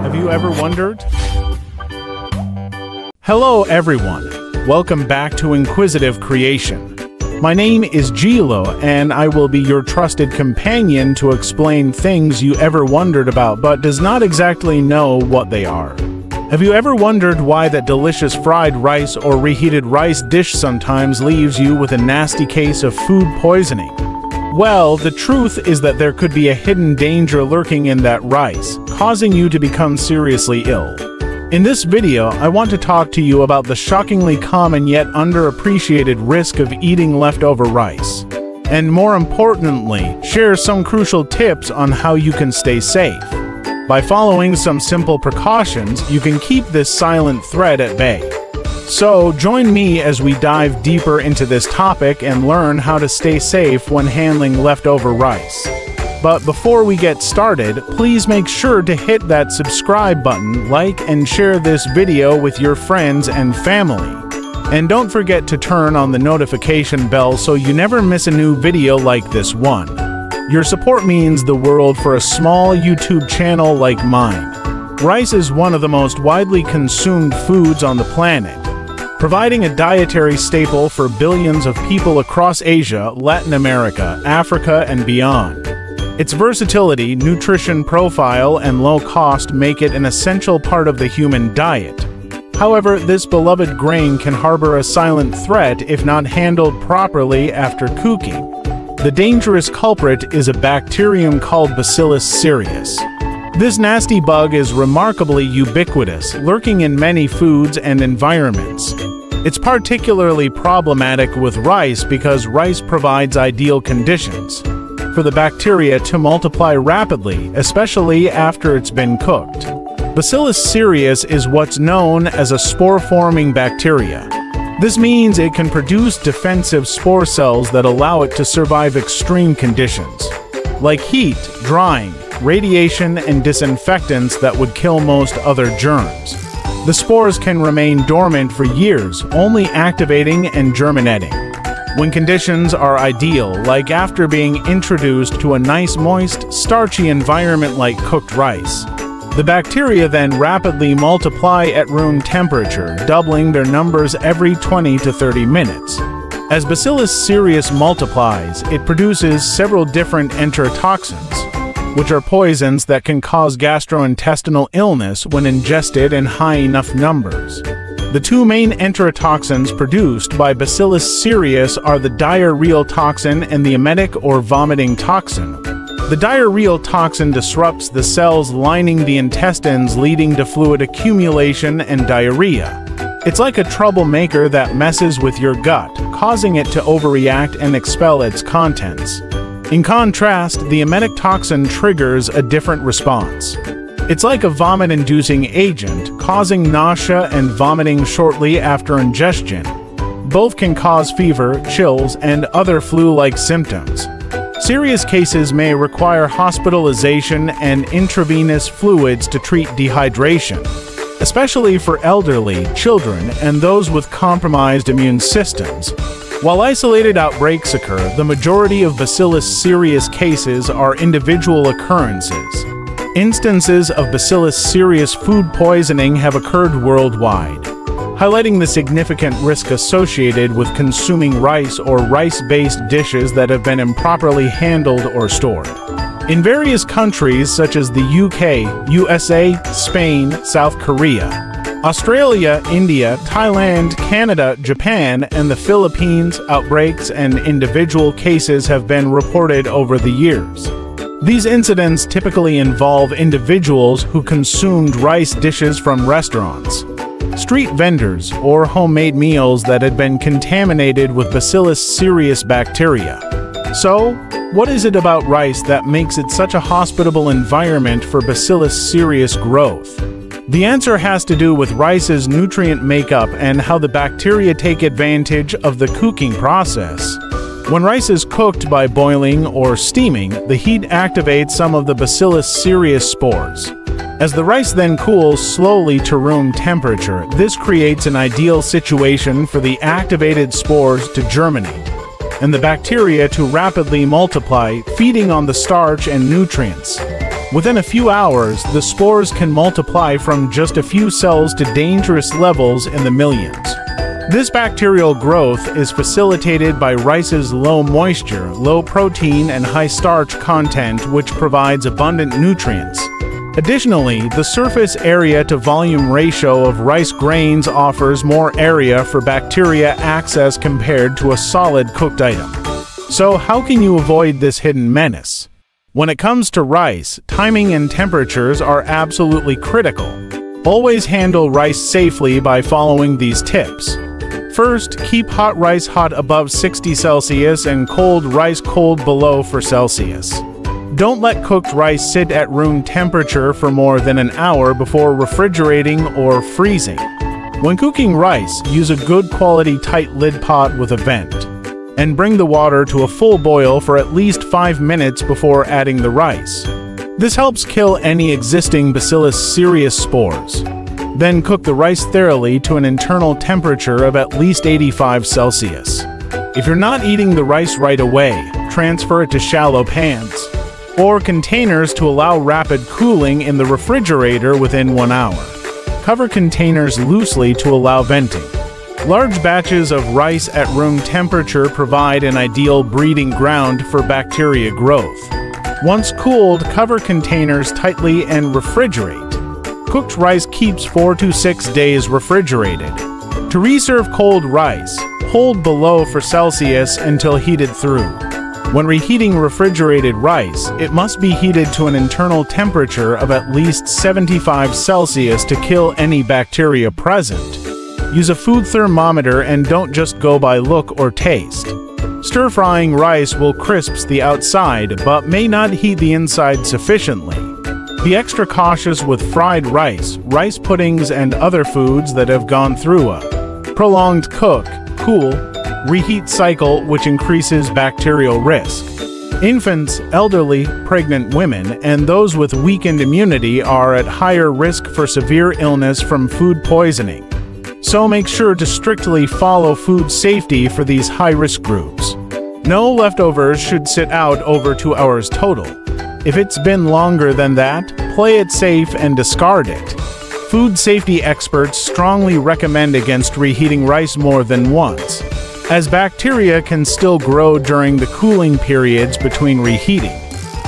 Have you ever wondered? Hello everyone, welcome back to Inquisitive Creation. My name is Gilo, and I will be your trusted companion to explain things you ever wondered about but does not exactly know what they are. Have you ever wondered why that delicious fried rice or reheated rice dish sometimes leaves you with a nasty case of food poisoning? Well, the truth is that there could be a hidden danger lurking in that rice, causing you to become seriously ill. In this video, I want to talk to you about the shockingly common yet underappreciated risk of eating leftover rice. And more importantly, share some crucial tips on how you can stay safe. By following some simple precautions, you can keep this silent threat at bay. So, join me as we dive deeper into this topic and learn how to stay safe when handling leftover rice. But before we get started, please make sure to hit that subscribe button, like and share this video with your friends and family. And don't forget to turn on the notification bell so you never miss a new video like this one. Your support means the world for a small YouTube channel like mine. Rice is one of the most widely consumed foods on the planet, providing a dietary staple for billions of people across Asia, Latin America, Africa, and beyond. Its versatility, nutrition profile, and low cost make it an essential part of the human diet. However, this beloved grain can harbor a silent threat if not handled properly after cooking. The dangerous culprit is a bacterium called Bacillus cereus. This nasty bug is remarkably ubiquitous, lurking in many foods and environments. It's particularly problematic with rice because rice provides ideal conditions for the bacteria to multiply rapidly, especially after it's been cooked. Bacillus cereus is what's known as a spore-forming bacteria. This means it can produce defensive spore cells that allow it to survive extreme conditions, like heat, drying, radiation, and disinfectants that would kill most other germs. The spores can remain dormant for years, only activating and germinating when conditions are ideal, like after being introduced to a nice moist, starchy environment like cooked rice. The bacteria then rapidly multiply at room temperature, doubling their numbers every 20 to 30 minutes. As Bacillus cereus multiplies, it produces several different enterotoxins, which are poisons that can cause gastrointestinal illness when ingested in high enough numbers. The two main enterotoxins produced by Bacillus cereus are the diarrheal toxin and the emetic or vomiting toxin. The diarrheal toxin disrupts the cells lining the intestines, leading to fluid accumulation and diarrhea. It's like a troublemaker that messes with your gut, causing it to overreact and expel its contents. In contrast, the emetic toxin triggers a different response. It's like a vomit-inducing agent, causing nausea and vomiting shortly after ingestion. Both can cause fever, chills, and other flu-like symptoms. Serious cases may require hospitalization and intravenous fluids to treat dehydration, especially for elderly, children, and those with compromised immune systems. While isolated outbreaks occur, the majority of Bacillus cereus cases are individual occurrences. Instances of Bacillus cereus food poisoning have occurred worldwide, highlighting the significant risk associated with consuming rice or rice-based dishes that have been improperly handled or stored. In various countries such as the UK, USA, Spain, South Korea, Australia, India, Thailand, Canada, Japan, and the Philippines, outbreaks and individual cases have been reported over the years. These incidents typically involve individuals who consumed rice dishes from restaurants, street vendors, or homemade meals that had been contaminated with Bacillus cereus bacteria. So, what is it about rice that makes it such a hospitable environment for Bacillus cereus growth? The answer has to do with rice's nutrient makeup and how the bacteria take advantage of the cooking process. When rice is cooked by boiling or steaming, the heat activates some of the Bacillus cereus spores. As the rice then cools slowly to room temperature, this creates an ideal situation for the activated spores to germinate and the bacteria to rapidly multiply, feeding on the starch and nutrients. Within a few hours, the spores can multiply from just a few cells to dangerous levels in the millions. This bacterial growth is facilitated by rice's low moisture, low protein, and high starch content, which provides abundant nutrients. Additionally, the surface area to volume ratio of rice grains offers more area for bacteria access compared to a solid cooked item. So how can you avoid this hidden menace? When it comes to rice, timing and temperatures are absolutely critical. Always handle rice safely by following these tips. First, keep hot rice hot above 60 Celsius and cold rice cold below 4 Celsius. Don't let cooked rice sit at room temperature for more than an hour before refrigerating or freezing. When cooking rice, use a good quality tight lid pot with a vent, and bring the water to a full boil for at least 5 minutes before adding the rice. This helps kill any existing Bacillus cereus spores. Then cook the rice thoroughly to an internal temperature of at least 85 Celsius. If you're not eating the rice right away, transfer it to shallow pans or containers to allow rapid cooling in the refrigerator within 1 hour. Cover containers loosely to allow venting. Large batches of rice at room temperature provide an ideal breeding ground for bacteria growth. Once cooled, cover containers tightly and refrigerate. Cooked rice keeps 4 to 6 days refrigerated. To reserve cold rice, hold below 4 Celsius until heated through. When reheating refrigerated rice, it must be heated to an internal temperature of at least 75 Celsius to kill any bacteria present. Use a food thermometer and don't just go by look or taste. Stir-frying rice will crisp the outside but may not heat the inside sufficiently. Be extra cautious with fried rice, rice puddings, and other foods that have gone through a prolonged cook, cool, reheat cycle, which increases bacterial risk. Infants, elderly, pregnant women, and those with weakened immunity are at higher risk for severe illness from food poisoning. So make sure to strictly follow food safety for these high-risk groups. No leftovers should sit out over 2 hours total. If it's been longer than that, play it safe and discard it. Food safety experts strongly recommend against reheating rice more than once, as bacteria can still grow during the cooling periods between reheating.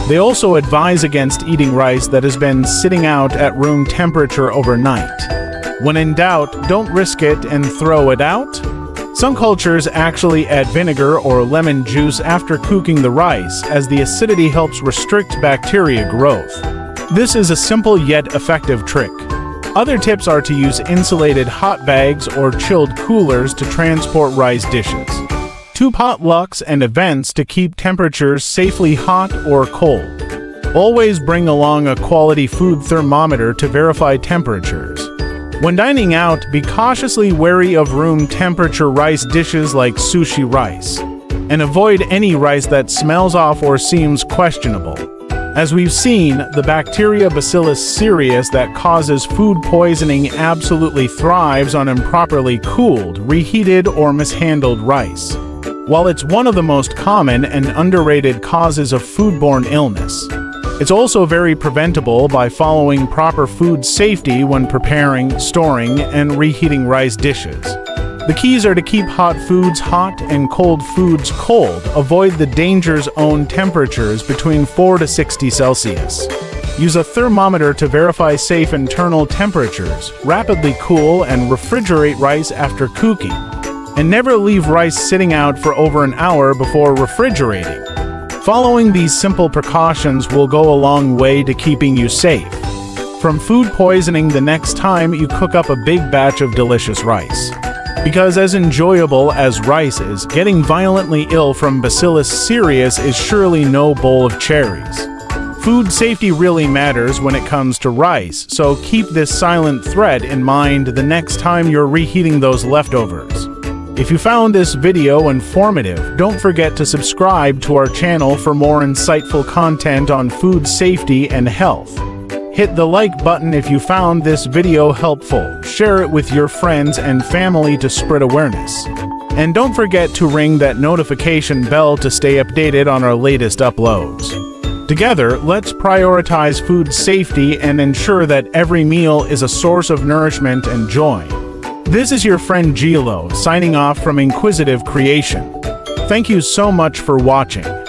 They also advise against eating rice that has been sitting out at room temperature overnight. When in doubt, don't risk it and throw it out. Some cultures actually add vinegar or lemon juice after cooking the rice, as the acidity helps restrict bacteria growth. This is a simple yet effective trick. Other tips are to use insulated hot bags or chilled coolers to transport rice dishes. 2 potlucks and events to keep temperatures safely hot or cold. Always bring along a quality food thermometer to verify temperatures. When dining out, be cautiously wary of room temperature rice dishes like sushi rice, and avoid any rice that smells off or seems questionable. As we've seen, the bacteria Bacillus cereus that causes food poisoning absolutely thrives on improperly cooled, reheated, or mishandled rice. While it's one of the most common and underrated causes of foodborne illness, it's also very preventable by following proper food safety when preparing, storing, and reheating rice dishes. The keys are to keep hot foods hot and cold foods cold. Avoid the danger zone temperatures between 4 to 60 Celsius. Use a thermometer to verify safe internal temperatures. Rapidly cool and refrigerate rice after cooking. And never leave rice sitting out for over an hour before refrigerating. Following these simple precautions will go a long way to keeping you safe from food poisoning the next time you cook up a big batch of delicious rice. Because as enjoyable as rice is, getting violently ill from Bacillus cereus is surely no bowl of cherries. Food safety really matters when it comes to rice, so keep this silent thread in mind the next time you're reheating those leftovers. If you found this video informative, don't forget to subscribe to our channel for more insightful content on food safety and health. Hit the like button if you found this video helpful. Share it with your friends and family to spread awareness. And don't forget to ring that notification bell to stay updated on our latest uploads. Together, let's prioritize food safety and ensure that every meal is a source of nourishment and joy. This is your friend Gilo, signing off from Inquisitive Creation. Thank you so much for watching.